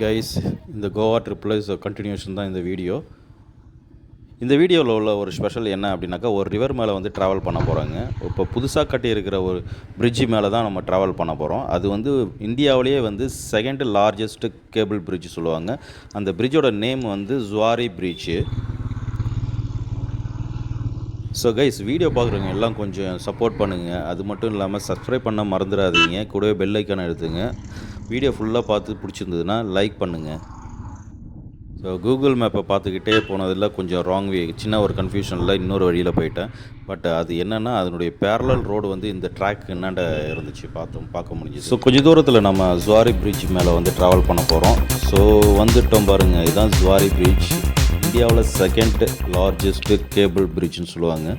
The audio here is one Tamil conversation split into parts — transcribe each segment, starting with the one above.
கைஸ், இந்த கோவா ட்ரிப்பில் இஸ் கண்டினியூஷன் தான் இந்த வீடியோ. இந்த வீடியோவில் உள்ள ஒரு ஸ்பெஷல் என்ன அப்படின்னாக்கா, ஒரு ரிவர் மேலே வந்து ட்ராவல் பண்ண போகிறாங்க. இப்போ புதுசாக கட்டியிருக்கிற ஒரு பிரிட்ஜு மேலே தான் நம்ம ட்ராவல் பண்ண போகிறோம். அது வந்து இந்தியாவிலேயே வந்து செகண்ட் லார்ஜஸ்ட் கேபிள் பிரிட்ஜ் சொல்லுவாங்க. அந்த பிரிட்ஜோட நேம் வந்து Zuari bridge. So guys, video பார்க்குறவங்க எல்லாம் கொஞ்சம் சப்போர்ட் பண்ணுங்கள். அது மட்டும் இல்லாமல் சப்ஸ்கிரைப் பண்ண மறந்துடாதீங்க. கூடவே பெல் ஐக்கானை எடுத்துங்க. வீடியோ ஃபுல்லாக பார்த்து பிடிச்சிருந்ததுன்னா லைக் பண்ணுங்கள். ஸோ கூகுள் மேப்பை பார்த்துக்கிட்டே போனதில் கொஞ்சம் ராங் வே, சின்ன ஒரு கன்ஃபியூஷனில் இன்னொரு வழியில் போயிட்டேன். பட் அது என்னென்னா, அதனுடைய பேரலல் ரோடு வந்து இந்த ட்ராக் என்னாண்ட இருந்துச்சு பார்க்க முடிஞ்சுது. ஸோ கொஞ்சம் தூரத்தில் நம்ம ஜுவாரி பிரிட்ஜ் மேலே வந்து ட்ராவல் பண்ண போகிறோம். ஸோ வந்துட்டோம் பாருங்கள், இதுதான் ஜுவாரி பிரிட்ஜ். இந்தியாவில் செகண்ட் லார்ஜஸ்ட் கேபிள் பிரிட்ஜ்னு சொல்லுவாங்க.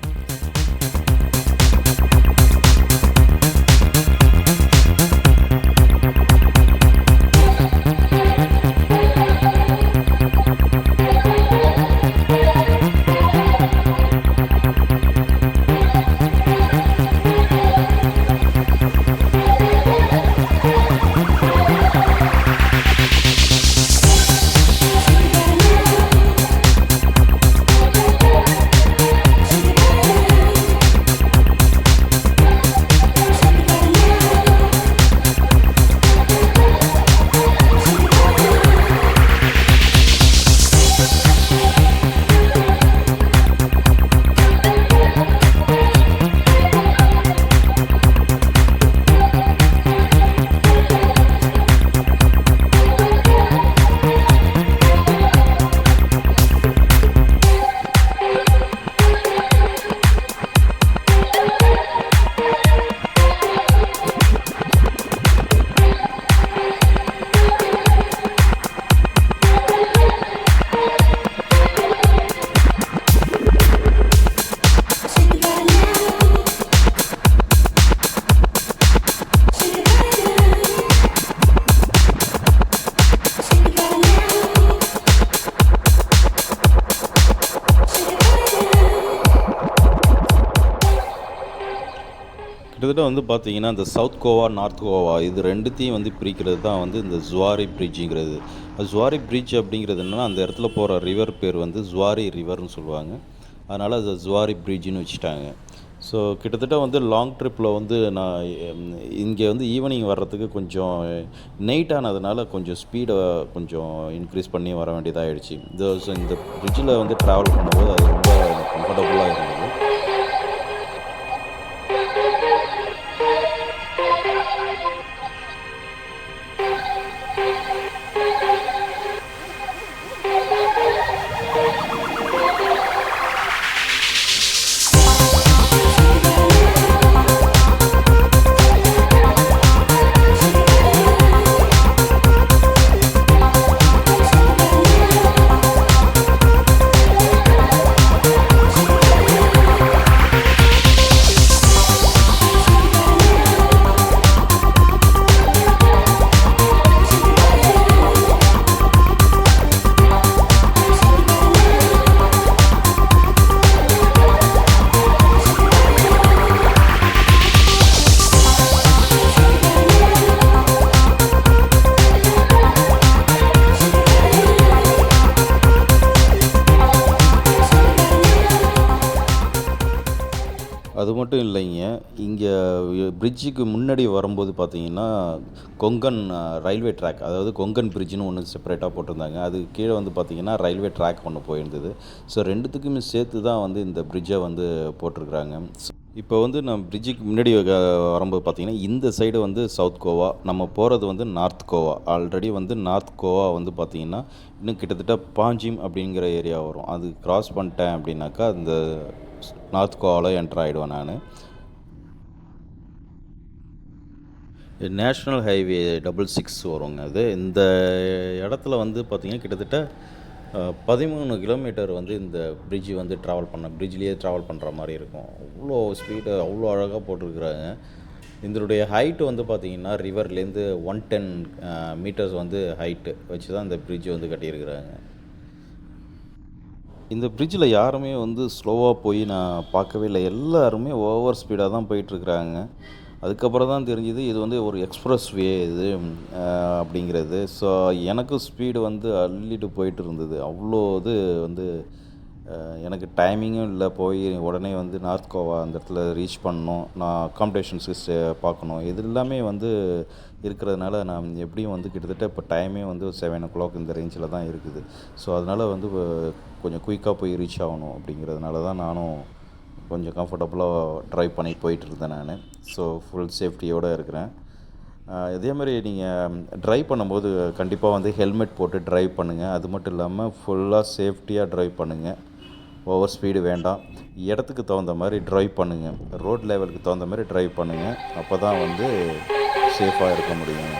கிட்டத்தட்ட வந்து பார்த்தீங்கன்னா, இந்த சவுத் கோவா, நார்த் கோவா இது ரெண்டுத்தையும் வந்து பிரிக்கிறது தான் வந்து இந்த ஜுவாரி பிரிட்ஜுங்கிறது. ஜுவாரி பிரிட்ஜ் அப்படிங்கிறது என்னென்னா, அந்த இடத்துல போகிற ரிவர் பேர் வந்து ஜுவாரி ரிவர்னு சொல்லுவாங்க. அதனால் அது ஜுவாரி பிரிட்ஜுன்னு வச்சுட்டாங்க. ஸோ கிட்டத்தட்ட வந்து லாங் ட்ரிப்பில் வந்து நான் இங்கே வந்து ஈவினிங் வர்றதுக்கு கொஞ்சம் நைட் ஆனதுனால கொஞ்சம் ஸ்பீடை கொஞ்சம் இன்க்ரீஸ் பண்ணி வர வேண்டியதாக ஆகிடுச்சு. இந்த பிரிட்ஜில் வந்து ட்ராவல் பண்ணும்போது அது ரொம்ப கம்ஃபர்டபுளாக இருந்தது. அது மட்டும் இல்லைங்க, இங்கே பிரிட்ஜுக்கு முன்னாடி வரும்போது பார்த்தீங்கன்னா, கொங்கன் ரயில்வே ட்ராக், அதாவது கொங்கன் பிரிட்ஜுன்னு ஒன்று செப்பரேட்டாக போட்டிருந்தாங்க. அது கீழே வந்து பார்த்திங்கன்னா ரயில்வே ட்ராக் ஒன்று போயிருந்தது. ஸோ ரெண்டுத்துக்குமே சேர்த்து தான் வந்து இந்த பிரிட்ஜை வந்து போட்டிருக்கிறாங்க. இப்போ வந்து நான் பிரிட்ஜுக்கு முன்னாடி வரும்போது பார்த்திங்கன்னா, இந்த சைடு வந்து சவுத் கோவா, நம்ம போகிறது வந்து நார்த் கோவா. ஆல்ரெடி வந்து நார்த் கோவா வந்து பார்த்திங்கன்னா இன்னும் கிட்டத்தட்ட பாஞ்சிம் அப்படிங்கிற ஏரியா வரும். அது க்ராஸ் பண்ணிட்டேன் அப்படின்னாக்கா இந்த நார்த் கோவாவில் என்ட்ரு ஆகிடுவேன் நான். நேஷ்னல் ஹைவே 66 வருங்க அது. இந்த இடத்துல வந்து பார்த்திங்கன்னா கிட்டத்தட்ட 13 கிலோமீட்டர் வந்து இந்த பிரிட்ஜு வந்து பிரிட்ஜ்லேயே ட்ராவல் பண்ணுற மாதிரி இருக்கும். அவ்வளோ ஸ்பீடு, அவ்வளோ அழகாக போட்டிருக்கிறாங்க. இதனுடைய ஹைட்டு வந்து பார்த்திங்கன்னா ரிவர்லேருந்து 110 மீட்டர்ஸ் வந்து ஹைட்டு வச்சு தான் இந்த பிரிட்ஜ் வந்து கட்டியிருக்கிறாங்க. இந்த பிரிட்ஜில் யாருமே வந்து ஸ்லோவாக போய் நான் பார்க்கவே இல்லை. எல்லாருமே ஓவர் ஸ்பீடாக தான் போயிட்டுருக்குறாங்க. அதுக்கப்புறம் தான் தெரிஞ்சுது இது வந்து ஒரு எக்ஸ்ப்ரெஸ் வே இது அப்படிங்கிறது. ஸோ எனக்கும் ஸ்பீடு வந்து அள்ளிட்டு போயிட்டு இருந்தது. அவ்வளோ இது வந்து எனக்கு டைமிங்கும் இல்லை. போய் உடனே வந்து நார்த் கோவா அந்த இடத்துல ரீச் பண்ணணும், நான் அக்காமடேஷன்ஸு பார்க்கணும். இது எல்லாமே வந்து இருக்கிறதுனால நான் எப்படியும் வந்து கிட்டத்தட்ட இப்போ டைமே வந்து 7 o'clock இந்த ரேஞ்சில் தான் இருக்குது. ஸோ அதனால் வந்து கொஞ்சம் குயிக்காக போய் ரீச் ஆகணும் அப்படிங்கிறதுனால தான் நானும் கொஞ்சம் கம்ஃபர்டபுளாக ட்ரைவ் பண்ணி போயிட்டுருந்தேன் நான். ஸோ ஃபுல் சேஃப்டியோடு இருக்கிறேன். இதேமாதிரி நீங்கள் ட்ரைவ் பண்ணும்போது கண்டிப்பாக வந்து ஹெல்மெட் போட்டு ட்ரைவ் பண்ணுங்கள். அது மட்டும் இல்லாமல் ஃபுல்லாக சேஃப்டியாக ட்ரைவ் பண்ணுங்கள். ஓவர் ஸ்பீடு வேண்டாம். இடத்துக்கு தகுந்த மாதிரி ட்ரைவ் பண்ணுங்கள். ரோட் லெவலுக்கு தகுந்த மாதிரி ட்ரைவ் பண்ணுங்கள். அப்போ தான் வந்து சேஃபாக இருக்க முடியும்.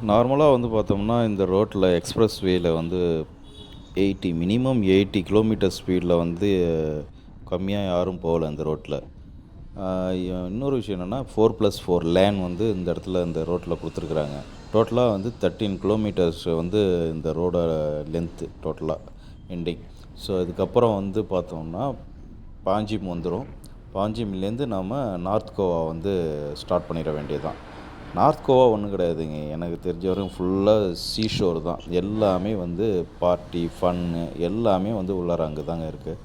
நார்மலாக வந்து பார்த்தோம்னா இந்த ரோட்டில் எக்ஸ்ப்ரெஸ் வேயில் வந்து மினிமம் 80 கிலோமீட்டர் ஸ்பீடில் வந்து கம்மியாக யாரும் போகல இந்த ரோட்டில். இன்னொரு விஷயம் என்னென்னா 4+4 லேன் வந்து இந்த இடத்துல இந்த ரோட்டில் கொடுத்துருக்குறாங்க. டோட்டலாக வந்து 13 கிலோமீட்டர்ஸ் வந்து இந்த ரோடோட லென்த்து டோட்டலாக எண்டிங். ஸோ இதுக்கப்புறம் வந்து பார்த்தோம்னா பாஞ்சிம் வந்துடும். பாஞ்சிம்லேருந்து நாம் நார்த் கோவா வந்து ஸ்டார்ட் பண்ணிட வேண்டியதுதான். நார்த் கோவா ஒன்றும் கிடையாதுங்க, எனக்கு தெரிஞ்ச வரைக்கும் ஃபுல்லாக சீஷோர் தான். எல்லாமே வந்து பார்ட்டி ஃபன்னு எல்லாமே வந்து உள்ளார அங்கே தாங்க இருக்குது.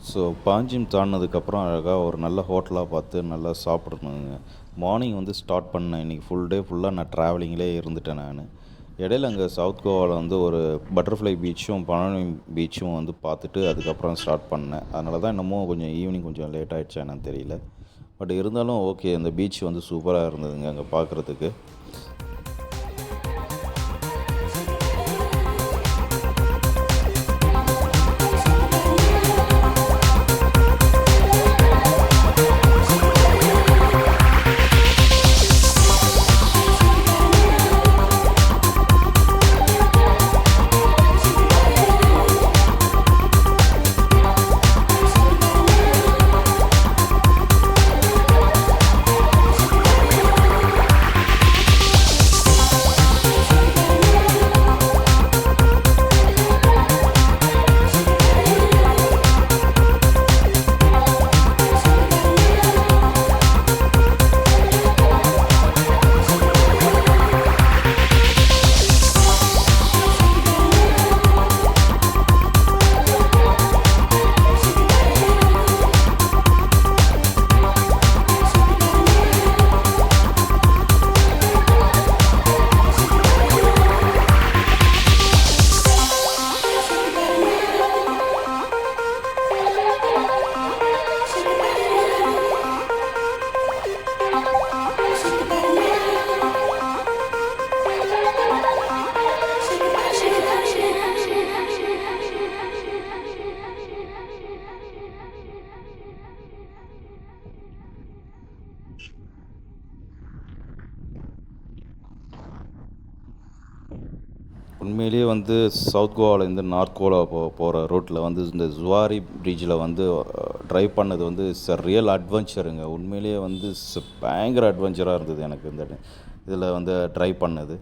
ஸோ பாஞ்சிம் தாண்டினதுக்கப்புறம் அழகாக ஒரு நல்ல ஹோட்டலாக பார்த்து நல்லா சாப்பிடணுங்க. மார்னிங் வந்து ஸ்டார்ட் பண்ணேன். இன்றைக்கி ஃபுல் டே ஃபுல்லாக நான் ட்ராவலிங்லேயே இருந்துட்டேன் நான். இடையில அங்கே சவுத் கோவாவில் வந்து ஒரு பட்டர்ஃப்ளை பீச்சும் பனானி பீச்சும் வந்து பார்த்துட்டு அதுக்கப்புறம் ஸ்டார்ட் பண்ணேன். அதனால தான் இன்னமும் கொஞ்சம் ஈவினிங் கொஞ்சம் லேட் ஆகிடுச்சா என்னன்னு தெரியல. பட் இருந்தாலும் ஓகே, அந்த பீச் வந்து சூப்பராக இருந்ததுங்க அங்கே பார்க்குறதுக்கு. உண்மையிலேயே வந்து சவுத் கோவாலேருந்து நார்த் கோவா போகிற ரோட்டில் வந்து இந்த ஜுவாரி பிரிட்ஜில் வந்து ட்ரைவ் பண்ணது வந்து ரியல் அட்வென்ச்சருங்க. உண்மையிலேயே வந்து பயங்கர அட்வென்ச்சராக இருந்தது எனக்கு இந்த இதில் வந்து ட்ரைவ் பண்ணது.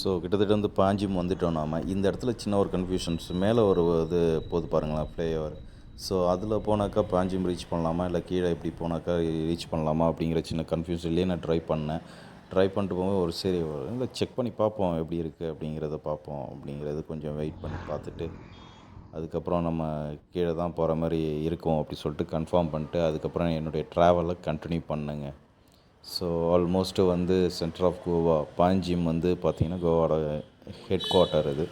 ஸோ கிட்டத்தட்ட வந்து பாஞ்சிம் வந்துட்டோம் நாம். இந்த இடத்துல சின்ன ஒரு கன்ஃபியூஷன்ஸ், மேலே ஒரு இது போது பாருங்களேன் ஃப்ளைஓவர். ஸோ அதில் போனாக்கா பாஞ்சிம் ரீச் பண்ணலாமா, இல்லை கீழே இப்படி போனாக்கா ரீச் பண்ணலாமா அப்படிங்கிற சின்ன கன்ஃபியூஷன்லேயே நான் ட்ரை பண்ணிட்டு போகும்போது ஒரு சரி இல்லை செக் பண்ணி பார்ப்போம் எப்படி இருக்குது அப்படிங்கிறத பார்ப்போம் அப்படிங்கிறது கொஞ்சம் வெயிட் பண்ணி பார்த்துட்டு அதுக்கப்புறம் நம்ம கீழே தான் போகிற மாதிரி இருக்கும் அப்படி சொல்லிட்டு கன்ஃபார்ம் பண்ணிட்டு அதுக்கப்புறம் என்னுடைய ட்ராவலை கண்டினியூ பண்ணுங்க. ஸோ ஆல்மோஸ்ட்டு வந்து சென்டர் ஆஃப் கோவா பாஞ்சிம் வந்து பார்த்திங்கன்னா கோவாவோட ஹெட் குவார்ட்டர் இது.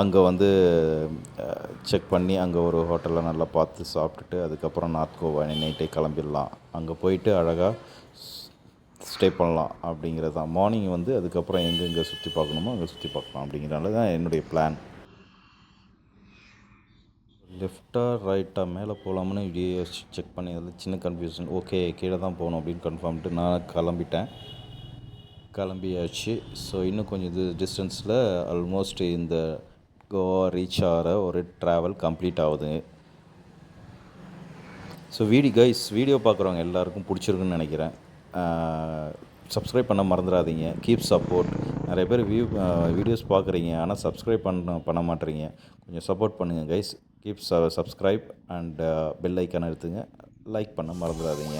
அங்கே வந்து செக் பண்ணி அங்கே ஒரு ஹோட்டலில் நல்லா பார்த்து சாப்பிட்டுட்டு அதுக்கப்புறம் நார்த் கோவா நைட்டே கிளம்பிடலாம். அங்கே போயிட்டு அழகாக ஸ்டே பண்ணலாம் அப்படிங்கிறது தான். மார்னிங் வந்து அதுக்கப்புறம் எங்கெங்கே சுற்றி பார்க்கணுமோ அங்கே சுற்றி பார்க்கலாம் அப்படிங்கிறனால தான் என்னுடைய பிளான். லெஃப்டாக ரைட்டாக மேலே போகலாம்னு இப்படியே செக் பண்ணி அதில் சின்ன கன்ஃபியூஷன். ஓகே கீழே தான் போகணும் அப்படின்னு கன்ஃபார்ம்ட்டு நான் கிளம்பியாச்சு. ஸோ இன்னும் கொஞ்சம் இது டிஸ்டன்ஸில் ஆல்மோஸ்ட் இந்த கோவா ரீச் ஆகிற ஒரு ட்ராவல் கம்ப்ளீட் ஆகுது. ஸோ வீடியோ பார்க்குறவங்க எல்லாருக்கும் பிடிச்சிருக்குன்னு நினைக்கிறேன். சப்ஸ்கிரைப் பண்ண மறந்துடாதீங்க. Keep support. நிறைய பேர் வீடியோஸ் பார்க்குறீங்க ஆனால் சப்ஸ்கிரைப் பண்ண மாட்டேறீங்க. கொஞ்சம் சப்போர்ட் பண்ணுங்கள் guys. Keep subscribe and bell icon எடுத்துங்க. லைக் பண்ண மறந்துடாதீங்க.